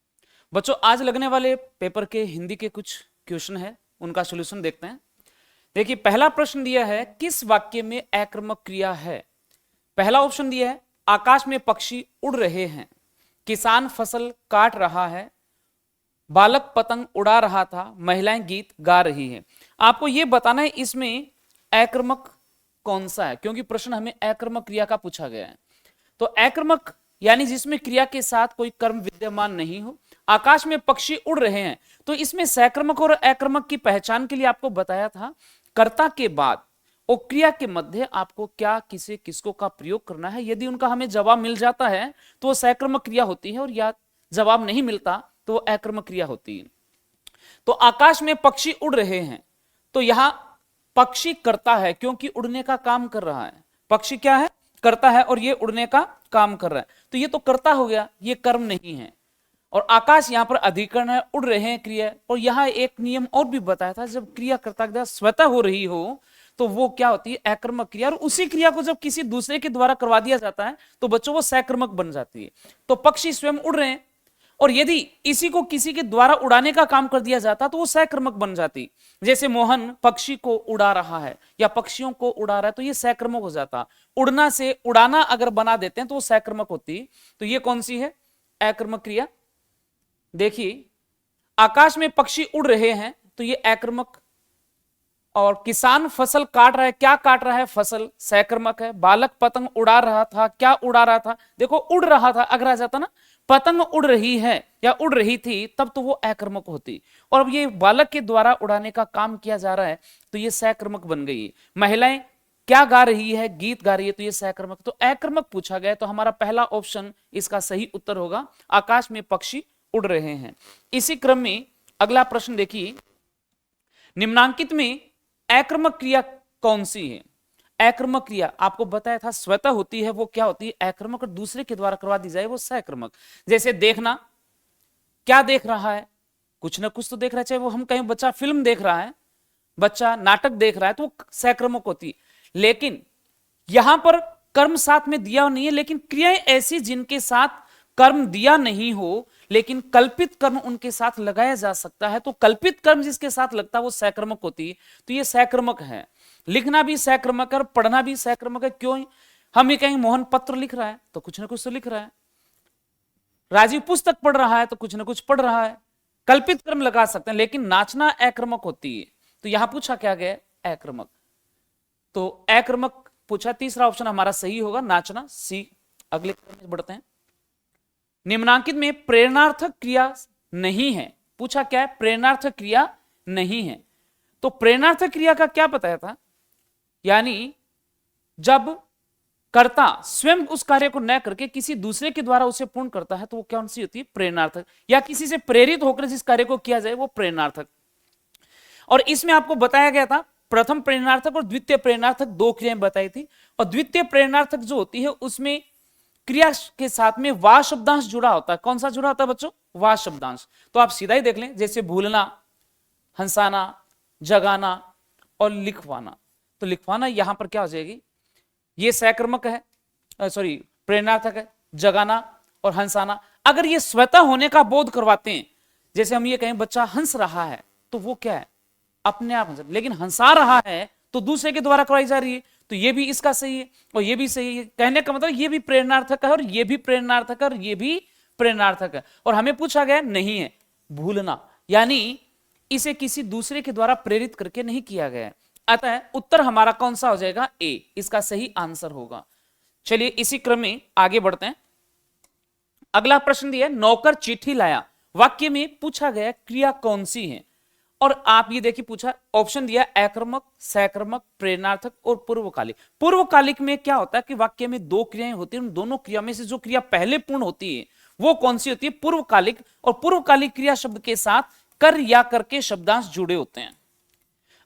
बच्चों आज लगने वाले पेपर के हिंदी के कुछ क्वेश्चन है, उनका सॉल्यूशन देखते हैं। देखिए पहला प्रश्न दिया है, किस वाक्य में आक्रामक क्रिया है। पहला ऑप्शन दिया है, आकाश में पक्षी उड़ रहे हैं, किसान फसल काट रहा है, बालक पतंग उड़ा रहा था, महिलाएं गीत गा रही है। आपको यह बताना है इसमें आक्रामक कौन सा है, क्योंकि प्रश्न हमें आक्रामक क्रिया का पूछा गया है। तो आक्रामक यानी जिसमें क्रिया के साथ कोई कर्म विद्यमान नहीं हो। आकाश में पक्षी उड़ रहे हैं, तो इसमें सक्रमक और आक्रामक की पहचान के लिए आपको बताया था, कर्ता के बाद और क्रिया के मध्य आपको क्या किसे किसको का प्रयोग करना है। यदि उनका हमें जवाब मिल जाता है तो वो सक्रमक क्रिया होती है, और या जवाब नहीं मिलता तो आक्रामक क्रिया होती है। तो आकाश में पक्षी उड़ रहे हैं, तो यहां पक्षी करता है क्योंकि उड़ने का काम कर रहा है। पक्षी क्या है, करता है, और ये उड़ने का काम कर रहा है, तो ये तो करता हो गया, ये कर्म नहीं है। और आकाश यहां पर अधिकरण है, उड़ रहे हैं क्रिया। और यहां एक नियम और भी बताया था, जब क्रिया कर्ता स्वतः हो रही हो तो वो क्या होती है, अकर्मक क्रिया। और उसी क्रिया को जब किसी दूसरे के द्वारा करवा दिया जाता है तो बच्चों वो सकर्मक बन जाती है। तो पक्षी स्वयं उड़ रहे हैं और यदि इसी को किसी के द्वारा उड़ाने का काम कर दिया जाता तो वो सकर्मक बन जाती। जैसे मोहन पक्षी को उड़ा रहा है या पक्षियों को उड़ा रहा है तो ये सकर्मक हो जाता। उड़ना से उड़ाना अगर बना देते हैं तो वो सकर्मक होती। तो ये कौन सी है, अकर्मक क्रिया। देखिए आकाश में पक्षी उड़ रहे हैं तो ये अकर्मक। और किसान फसल काट रहा है, क्या काट रहा है, फसल, सकर्मक है। बालक पतंग उड़ा रहा था, क्या उड़ा रहा था, देखो उड़ रहा था, अगर आ जाता ना पतंग उड़ रही है या उड़ रही थी तब तो वो अकर्मक होती। और अब ये बालक के द्वारा उड़ाने का काम किया जा रहा है तो ये सकर्मक बन गई। महिलाएं क्या गा रही है, गीत गा रही है तो ये सकर्मक। तो अकर्मक पूछा गया तो हमारा पहला ऑप्शन इसका सही उत्तर होगा, आकाश में पक्षी उड़ रहे हैं। इसी क्रम में अगला प्रश्न देखिए, निम्नांकित में अकर्मक क्रिया कौन सी है। अकर्मक क्रिया आपको बताया था स्वतः होती है, वो क्या होती है, अकर्मक। और दूसरे के द्वारा करवा दी जाए वो सकर्मक। जैसे देखना, क्या देख रहा है, कुछ ना कुछ तो देख रहा है। चाहे वो हम कहीं बच्चा फिल्म देख रहा है, बच्चा नाटक देख रहा है तो वो सकर्मक होती है। लेकिन यहां पर कर्म साथ में दिया नहीं है, लेकिन क्रियाएं ऐसी जिनके साथ कर्म दिया नहीं हो लेकिन कल्पित कर्म उनके साथ लगाया जा सकता है, तो कल्पित कर्म जिसके साथ लगता है वो सकर्मक होती है। तो ये सकर्मक है। लिखना भी सकर्मक है और पढ़ना भी सकर्मक है। क्यों, हम ये कहेंगे मोहन पत्र लिख रहा है तो कुछ ना कुछ तो लिख रहा है, राजीव पुस्तक पढ़ रहा है तो कुछ ना कुछ पढ़ रहा है, कल्पित कर्म लगा सकते हैं। लेकिन नाचना अकर्मक होती है। तो यहां पूछा क्या गया, अकर्मक। तो अकर्मक पूछा, तीसरा ऑप्शन हमारा सही होगा, नाचना, सी। अगले क्रम में बढ़ते हैं। निम्नांकित में प्रेरणार्थक क्रिया नहीं है। पूछा क्या है, प्रेरणार्थक क्रिया नहीं है। तो प्रेरणार्थक क्रिया का क्या बताया था, यानी जब कर्ता स्वयं उस कार्य को न करके किसी दूसरे के द्वारा उसे पूर्ण करता है तो वो कौन सी होती है, प्रेरणार्थक। या किसी से प्रेरित होकर जिस कार्य को किया जाए वो प्रेरणार्थक। और इसमें आपको बताया गया था प्रथम प्रेरणार्थक और द्वितीय प्रेरणार्थक, दो क्रियाएं बताई थी। और द्वितीय प्रेरणार्थक जो होती है उसमें क्रिया के साथ में वा शब्दांश जुड़ा होता है। कौन सा जुड़ा होता है बच्चों, वा शब्दांश। तो आप सीधा ही देख लें, जैसे भूलना, हंसाना, जगाना और लिखवाना। तो लिखवाना यहां पर क्या हो जाएगी, ये सकर्मक है, सॉरी प्रेरणार्थक है। जगाना और हंसाना अगर ये स्वतः होने का बोध करवाते हैं, जैसे हम ये कहें बच्चा हंस रहा है तो वो क्या है, अपने आप हंस, लेकिन हंसा रहा है तो दूसरे के द्वारा करवाई जा रही है, तो ये भी इसका सही है और ये भी सही है। कहने का मतलब ये भी प्रेरणार्थक है और ये भी प्रेरणार्थक है और ये भी प्रेरणार्थक है। और हमें पूछा गया नहीं है भूलना, यानी इसे किसी दूसरे के द्वारा प्रेरित करके नहीं किया गया है। अतः उत्तर हमारा कौन सा हो जाएगा, ए, इसका सही आंसर होगा। चलिए इसी क्रम में आगे बढ़ते हैं। अगला प्रश्न दिया, नौकर चिट्ठी लाया। वाक्य में पूछा गया क्रिया कौन सी है। और आप ये देखिए पूछा, ऑप्शन दिया अकर्मक, सकर्मक, प्रेरणार्थक और पूर्वकालिक। पूर्वकालिक में क्या होता है कि वाक्य में दो क्रियाएं होती हैं, उन दोनों क्रिया में से जो क्रिया पहले पूर्ण होती है वो कौन सी होती है, पूर्वकालिक। और पूर्वकालिक क्रिया शब्द के साथ कर या करके शब्दांश जुड़े होते हैं।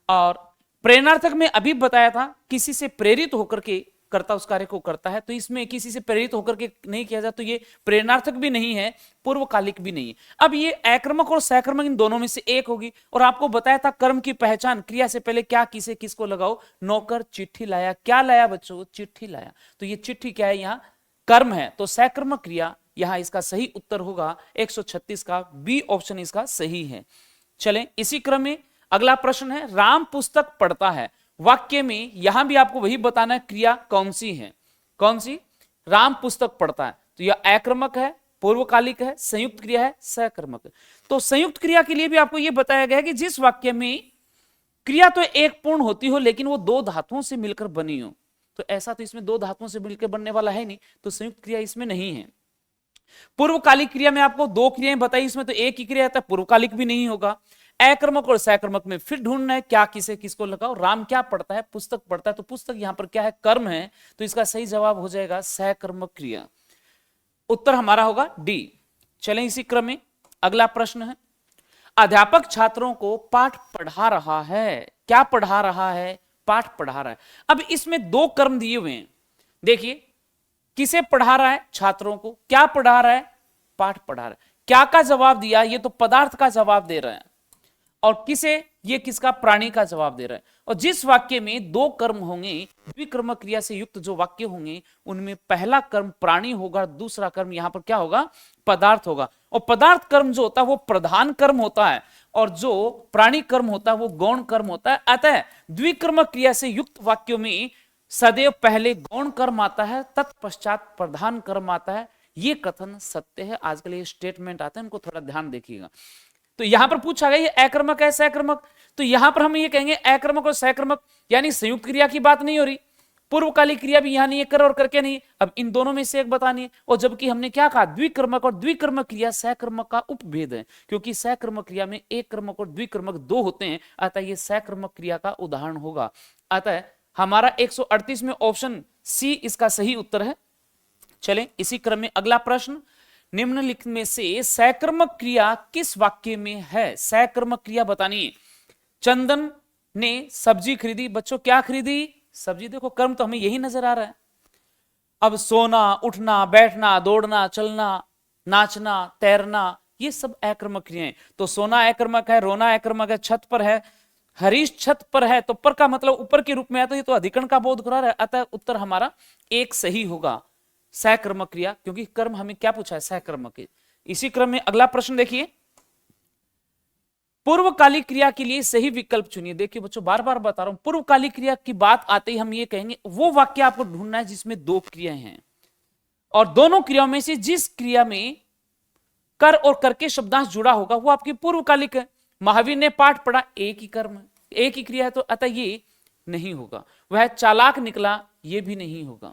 और प्रेरणार्थक में अभी बताया था किसी से प्रेरित होकर के करता उस कार्य को करता है, तो इसमें किसी से प्रेरित होकर के नहीं किया जाता, तो ये प्रेरणार्थक भी नहीं है, पूर्वकालिक भी नहीं है। अब ये अकर्मक और सकर्मक इन दोनों में से एक होगी। और आपको बताया था कर्म की पहचान, क्रिया से पहले क्या किसे किसको लगाओ, नौकर चिट्ठी लाया। क्या लाया बच्चों, चिट्ठी लाया। तो ये चिट्ठी क्या है, यहाँ कर्म है, तो सकर्मक क्रिया यहां इसका सही उत्तर होगा 136 का बी ऑप्शन इसका सही है। चलें इसी क्रम में अगला प्रश्न है, राम पुस्तक पढ़ता है। वाक्य में यहां भी आपको वही बताना है क्रिया कौन सी है, कौन सी, राम पुस्तक पढ़ता है। तो यह अकर्मक है, पूर्वकालिक है, संयुक्त क्रिया है, सकर्मक है। तो संयुक्त क्रिया के लिए भी आपको यह बताया गया है कि जिस वाक्य में क्रिया तो एक पूर्ण होती हो लेकिन वो दो धातुओं से मिलकर बनी हो, तो ऐसा तो इसमें दो धातुओं से मिलकर बनने वाला है नहीं, तो संयुक्त क्रिया इसमें नहीं है। पूर्वकालिक क्रिया में आपको दो क्रियाएं बताई, इसमें तो एक ही क्रिया आता है, पूर्वकालिक भी नहीं होगा। अकर्मक और सकर्मक में फिर ढूंढना है क्या किसे किसको लगाओ। राम क्या पढ़ता है, पुस्तक पढ़ता है, तो पुस्तक यहां पर क्या है, कर्म है, तो इसका सही जवाब हो जाएगा सकर्मक क्रिया। उत्तर हमारा होगा डी। चलें इसी क्रम में अगला प्रश्न है, अध्यापक छात्रों को पाठ पढ़ा रहा है। क्या पढ़ा रहा है, पाठ पढ़ा रहा है। अब इसमें दो कर्म दिए हुए हैं, देखिए किसे पढ़ा रहा है, छात्रों को। क्या पढ़ा रहा है, पाठ पढ़ा रहा है। क्या का जवाब दिया, ये तो पदार्थ का जवाब दे रहा है। और किसे, ये किसका, प्राणी का जवाब दे रहा है। और जिस वाक्य में दो कर्म होंगे, द्विकर्मक क्रिया से युक्त जो वाक्य होंगे, उनमें पहला कर्म प्राणी होगा, दूसरा कर्म यहां पर क्या होगा, पदार्थ होगा। और पदार्थ कर्म जो होता है वो प्रधान कर्म होता है, और जो प्राणी कर्म होता है वो गौण कर्म होता है। अतः द्विकर्मक क्रिया से युक्त वाक्यों में सदैव पहले गौण कर्म आता है, तत्पश्चात प्रधान कर्म आता है। ये कथन सत्य है। आजकल ये स्टेटमेंट आते हैं, इनको थोड़ा ध्यान देखिएगा। तो यहां पर पूछा गया ये अकर्मक है सकर्मक, तो यहां पर हम ये कहेंगे अकर्मक और सकर्मक, यानी संयुक्त क्रिया की बात नहीं हो रही। पूर्वकालिक क्रिया भी यहां नहीं है, कर और करके नहीं, अब इन दोनों में से एक बतानी है। और जबकि हमने क्या कहा, द्विकर्मक और द्विकर्मक क्रिया सकर्मक का उपभेद है, क्योंकि सकर्मक क्रिया में एक कर्मक और द्विकर्मक दो होते हैं, अतः ये सकर्मक क्रिया का उदाहरण होगा। अतः हमारा 138 में ऑप्शन सी इसका सही उत्तर है। चलें इसी क्रम में अगला प्रश्न, निम्नलिखित में से सकर्मक क्रिया किस वाक्य में है, सकर्मक क्रिया बतानी है। चंदन ने सब्जी खरीदी। बच्चों क्या खरीदी, सब्जी। देखो कर्म तो हमें यही नजर आ रहा है। अब सोना, उठना, बैठना, दौड़ना, चलना, नाचना, तैरना, ये सब अकर्मक क्रियाएं। तो सोना अकर्मक है, रोना अकर्मक है, छत पर है, हरीश छत पर है, तो पर का मतलब ऊपर के रूप में आता है, तो अधिकरण का बोध करा रहा है। अतः उत्तर हमारा एक सही होगा, सकर्मक क्रिया, क्योंकि कर्म हमें क्या पूछा है, सकर्मक। इसी क्रम में अगला प्रश्न देखिए, पूर्वकालिक क्रिया के लिए सही विकल्प चुनिए। देखिए बच्चों बार बार बता रहा हूं, पूर्वकालिक क्रिया की बात आते ही हम ये कहेंगे वो वाक्य आपको ढूंढना है जिसमें दो क्रियाएं हैं, और दोनों क्रियाओं में से जिस क्रिया में कर और कर के शब्दांश जुड़ा होगा वो आपकी पूर्वकालिक है। महावीर ने पाठ पढ़ा, एक ही कर्म, एक ही क्रिया है, तो अतः ये नहीं होगा। वह चालाक निकला, ये भी नहीं होगा।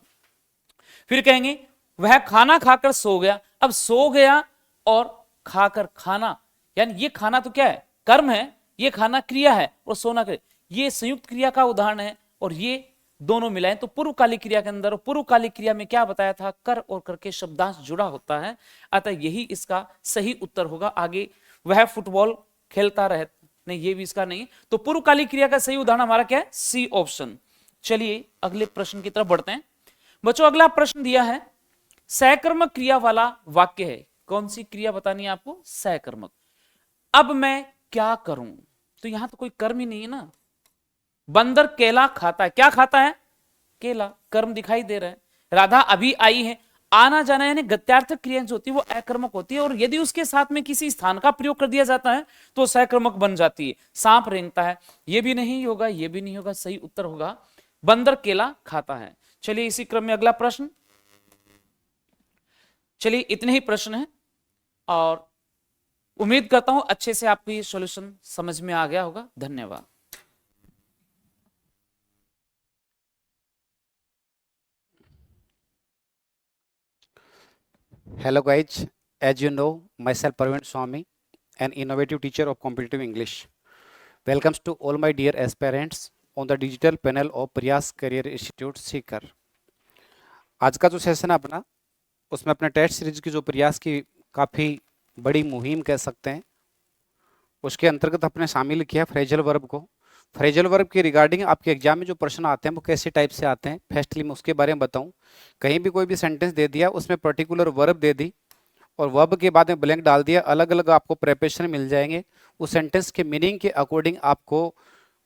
फिर कहेंगे वह खाना खाकर सो गया। अब सो गया और खाकर खाना, यानी ये खाना तो क्या है, कर्म है, ये खाना क्रिया है, और सोना क्रिया, ये संयुक्त क्रिया का उदाहरण है। और ये दोनों मिलाएं तो पूर्वकालिक क्रिया के अंदर, पूर्वकालिक क्रिया में क्या बताया था, कर और कर के शब्दांश जुड़ा होता है, अतः यही इसका सही उत्तर होगा। आगे वह फुटबॉल खेलता रहे, नहीं ये भी इसका नहीं। तो पूर्वकालिक क्रिया का सही उदाहरण हमारा क्या है, सी ऑप्शन। चलिए अगले प्रश्न की तरफ बढ़ते हैं। बच्चों अगला प्रश्न दिया है, सकर्मक क्रिया वाला वाक्य है। कौन सी क्रिया बतानी है आपको, सकर्मक। अब मैं क्या करूं, तो यहां तो कोई कर्म ही नहीं है ना। बंदर केला खाता है, क्या खाता है, केला, कर्म दिखाई दे रहा है। राधा अभी आई है, आना जाना यानी गत्यार्थक क्रियाएं जो होती है वो अकर्मक होती है, और यदि उसके साथ में किसी स्थान का प्रयोग कर दिया जाता है तो सकर्मक बन जाती है। सांप रेंगता है, ये भी नहीं होगा, ये भी नहीं होगा, सही उत्तर होगा बंदर केला खाता है। चलिए इसी क्रम में अगला प्रश्न। चलिए इतने ही प्रश्न हैं, और उम्मीद करता हूं अच्छे से आपको ये सॉल्यूशन समझ में आ गया होगा। धन्यवाद। Hello guys, as you know, myself Praveen Swami, an innovative teacher of competitive English. Welcomes to all my dear aspirants on the digital panel of प्रयास करियर इंस्टीट्यूट सीकर। आज का जो सेशन है अपना, उसमें अपने टेस्ट सीरीज की जो प्रयास की काफ़ी बड़ी मुहिम कह सकते हैं, उसके अंतर्गत अपने शामिल किया फ्रेजल वर्ब को। फ्रेजल वर्ब के रिगार्डिंग आपके एग्जाम में जो प्रश्न आते हैं वो कैसे टाइप से आते हैं, फर्स्टली मैं उसके बारे में बताऊं। कहीं भी कोई भी सेंटेंस दे दिया, उसमें पर्टिकुलर वर्ब दे दी और वर्ब के बाद में ब्लैंक डाल दिया, अलग अलग आपको प्रेपरेशन मिल जाएंगे। उस सेंटेंस के मीनिंग के अकॉर्डिंग आपको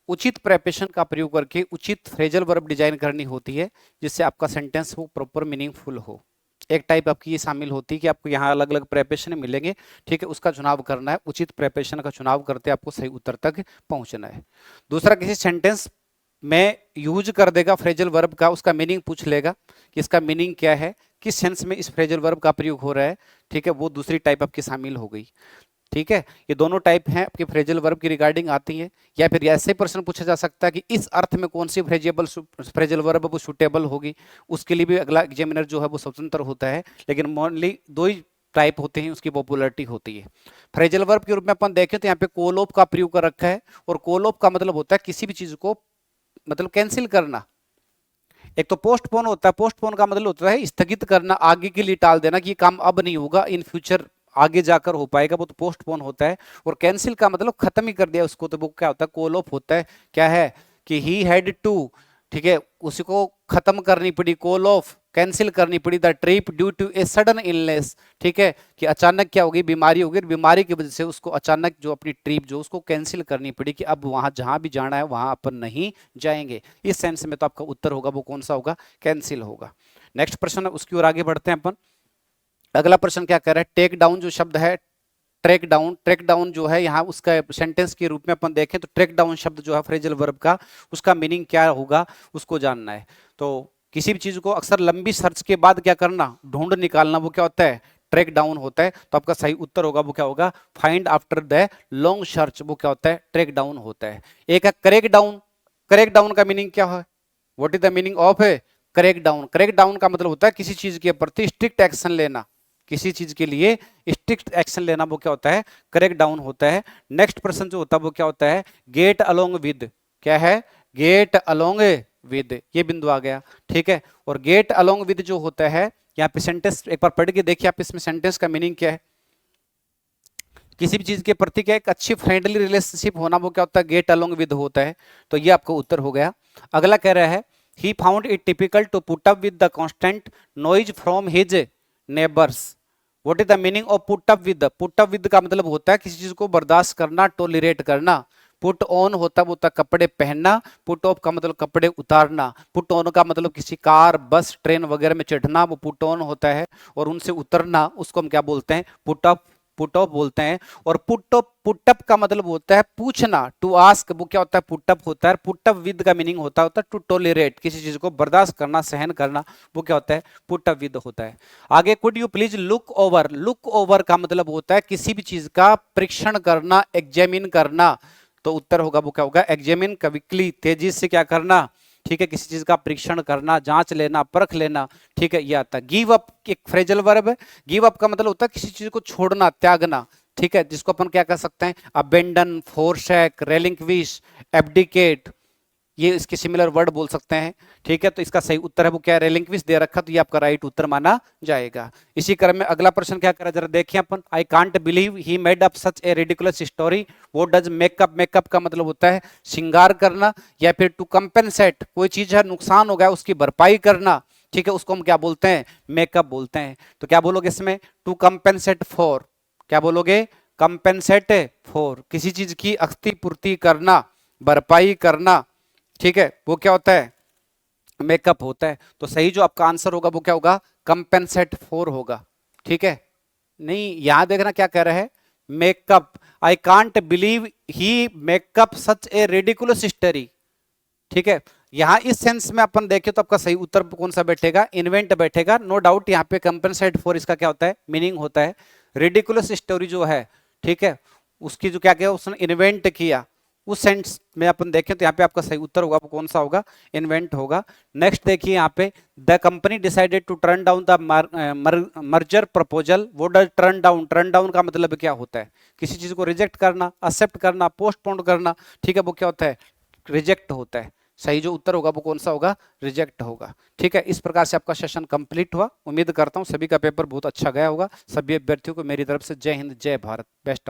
उचित प्रेपरेशन का प्रयोग करके उचित फ्रेजल वर्ब डिजाइन करनी होती है, जिससे आपका सेंटेंस वो प्रॉपर मीनिंगफुल हो। एक टाइप आपकी ये शामिल होती है कि आपको यहाँ अलग अलग प्रेपरेशन मिलेंगे, ठीक है, उसका चुनाव करना है, उचित प्रेपरेशन का चुनाव करते आपको सही उत्तर तक पहुंचना है। दूसरा, किसी सेंटेंस में यूज कर देगा फ्रेजल वर्ब का, उसका मीनिंग पूछ लेगा कि इसका मीनिंग क्या है, किस सेंस में इस फ्रेजल वर्ब का प्रयोग हो रहा है, ठीक है, वो दूसरी टाइप आपकी शामिल हो गई। ठीक है, ये दोनों टाइप हैं आपके फ्रेजल वर्ब की रिगार्डिंग आती है। या फिर ऐसे प्रश्न पूछा जा सकता है कि इस अर्थ में कौन सी फ्रेजल वर्ब वो सूटेबल होगी, उसके लिए भी अगला एग्जामिनर जो है वो स्वतंत्र होता है, लेकिन मोनली दो ही टाइप होते हैं, उसकी पॉपुलरिटी होती है। फ्रेजल वर्ब के रूप में अपन देखें तो यहाँ पे कोलोप का प्रयोग कर रखा है, और कोलोप का मतलब होता है किसी भी चीज को मतलब कैंसिल करना। एक तो पोस्टपोन होता है, पोस्टपोन का मतलब होता है स्थगित करना, आगे के लिए टाल देना कि ये काम अब नहीं होगा, इन फ्यूचर आगे जाकर हो पाएगा, वो तो पोस्टपोन होता है। और कैंसिल का मतलब खत्म ही कर दिया उसको, तो वो क्या होता है, कॉल ऑफ होता है। क्या है कि ही हैड टू, ठीक है, उसी को खत्म करनी पड़ी, कॉल ऑफ कैंसिल करनी पड़ी, the trip due to a sudden illness, ठीक है, कि अचानक क्या होगी, बीमारी होगी, बीमारी की वजह से उसको अचानक जो अपनी ट्रिप जो उसको कैंसिल करनी पड़ी कि अब वहां जहां भी जाना है वहां अपन नहीं जाएंगे। इस सेंस में तो आपका उत्तर होगा वो कौन सा होगा, कैंसिल होगा। नेक्स्ट प्रश्न है, उसकी ओर आगे बढ़ते हैं अपन। अगला प्रश्न क्या कह रहा है, टेक डाउन जो शब्द है, ट्रैक डाउन जो है यहाँ उसका सेंटेंस के रूप में अपन देखें तो ट्रैक डाउन शब्द जो है फ्रेजल वर्ब का, उसका मीनिंग क्या होगा उसको जानना है। तो किसी भी चीज को अक्सर लंबी सर्च के बाद क्या करना, ढूंढ निकालना, वो क्या होता है, ट्रैक डाउन होता है। तो आपका सही उत्तर होगा वो क्या होगा, find after the long search, वो क्या होता है, ट्रैक डाउन होता है। एक है करेक डाउन, करेक डाउन का मीनिंग क्या है, what is the meaning of है करेक डाउन। करेक डाउन का मतलब होता है किसी चीज के प्रति स्ट्रिक्ट एक्शन लेना, किसी चीज के लिए स्ट्रिक्ट एक्शन लेना, वो क्या होता है, करेक्ट डाउन होता है। नेक्स्ट प्रश्न जो होता है वो क्या होता है, गेट अलोंग विद, क्या है, गेट अलोंग विद, ये बिंदु आ गया, ठीक है। और गेट अलोंग विद जो होता है, यहाँ पे सेंटेंस एक बार पढ़ के देखिए आप, इसमें सेंटेंस का मीनिंग क्या है, किसी भी चीज के प्रति क्या एक अच्छी फ्रेंडली रिलेशनशिप होना, वो क्या होता है, गेट अलोंग विद होता है। तो ये आपका उत्तर हो गया। अगला कह रहा है, he found it typical to put up with the constant noise from his neighbours. What is the meaning of put up with, put up with का मतलब होता है किसी चीज को बर्दाश्त करना, टोलरेट करना। पुट ऑन होता है कपड़े पहनना, पुट ऑफ का मतलब कपड़े उतारना, पुट ऑन का मतलब किसी कार बस ट्रेन वगैरह में चढ़ना, वो पुट ऑन होता है। और उनसे उतरना उसको हम क्या बोलते हैं, पुट अप, पुट ऑफ बोलते हैं। और पुट अप का मतलब होता है पूछना, टू आस्क, वो क्या होता है, पुट अप होता है। पुट अप विद का मीनिंग होता है टू टोलरेट, किसी चीज को बर्दाश्त करना, सहन करना, वो क्या होता है, पुट अप विद होता है। आगे could you please look over, look over का मतलब होता है किसी भी चीज का परीक्षण करना, एग्जामिन करना। तो उत्तर होगा वो क्या होगा, एग्जामिन, क्विकली, तेजी से क्या करना, ठीक है, किसी चीज का परीक्षण करना, जांच लेना, परख लेना, ठीक है, ये आता है। गिव अप एक फ्रेजल वर्ब है, गिव अप का मतलब होता है किसी चीज को छोड़ना, त्यागना, ठीक है, जिसको अपन क्या कह सकते हैं, अबेंडन, फोरशैक, रेलिंक्विश, एब्डिकेट, ये इसके सिमिलर वर्ड बोल सकते हैं, ठीक है। तो इसका सही उत्तर है वो क्या है, रेलिंक्विश दे रखा, तो ये आपका राइट उत्तर माना जाएगा। इसी क्रम में अगला प्रश्न क्या करा, जरा देखिए अपन, I can't believe he made up such a ridiculous story. वो डज मेकअप, मेकअप का मतलब होता है श्रृंगार करना, या फिर टू कंपेंसेट, कोई चीज है नुकसान हो गया उसकी भरपाई करना, ठीक है, उसको हम क्या बोलते हैं, मेकअप बोलते हैं। तो क्या बोलोगे इसमें, टू कंपेंसेट फॉर, क्या बोलोगे, कंपेंसेट फॉर, किसी चीज की क्षतिपूर्ति करना, भरपाई करना, ठीक है, वो क्या होता है, मेकअप होता है। तो सही जो आपका आंसर होगा वो क्या होगा, कंपेंसेट फॉर होगा, ठीक है। नहीं, यहां देखना क्या कह रहा है, makeup, I can't believe he makeup such a ridiculous story, ठीक है। यहां इस सेंस में अपन देखें तो आपका सही उत्तर कौन सा बैठेगा, इन्वेंट बैठेगा, नो डाउट। यहाँ पे कंपेंसेट फॉर इसका क्या होता है, मीनिंग होता है रिडिकुलस स्टोरी जो है, ठीक है, उसकी जो क्या किया उसने इन्वेंट किया, उस सेंस में अपन देखें तो यहाँ पे आपका सही उत्तर होगा वो कौन सा होगा, इन्वेंट होगा। नेक्स्ट देखिए यहाँ पे, the company decided to turn down the merger proposal. वो does turn down, turn down का मतलब क्या होता है, किसी चीज को रिजेक्ट करना, एक्सेप्ट करना, पोस्टपोन करना, ठीक है, वो क्या होता है, रिजेक्ट होता है। सही जो उत्तर होगा वो कौन सा होगा, रिजेक्ट होगा, ठीक है। इस प्रकार से आपका सेशन कंप्लीट हुआ। उम्मीद करता हूँ सभी का पेपर बहुत अच्छा गया होगा। सभी अभ्यर्थियों को मेरी तरफ से जय हिंद, जय भारत, बेस्ट ऑफ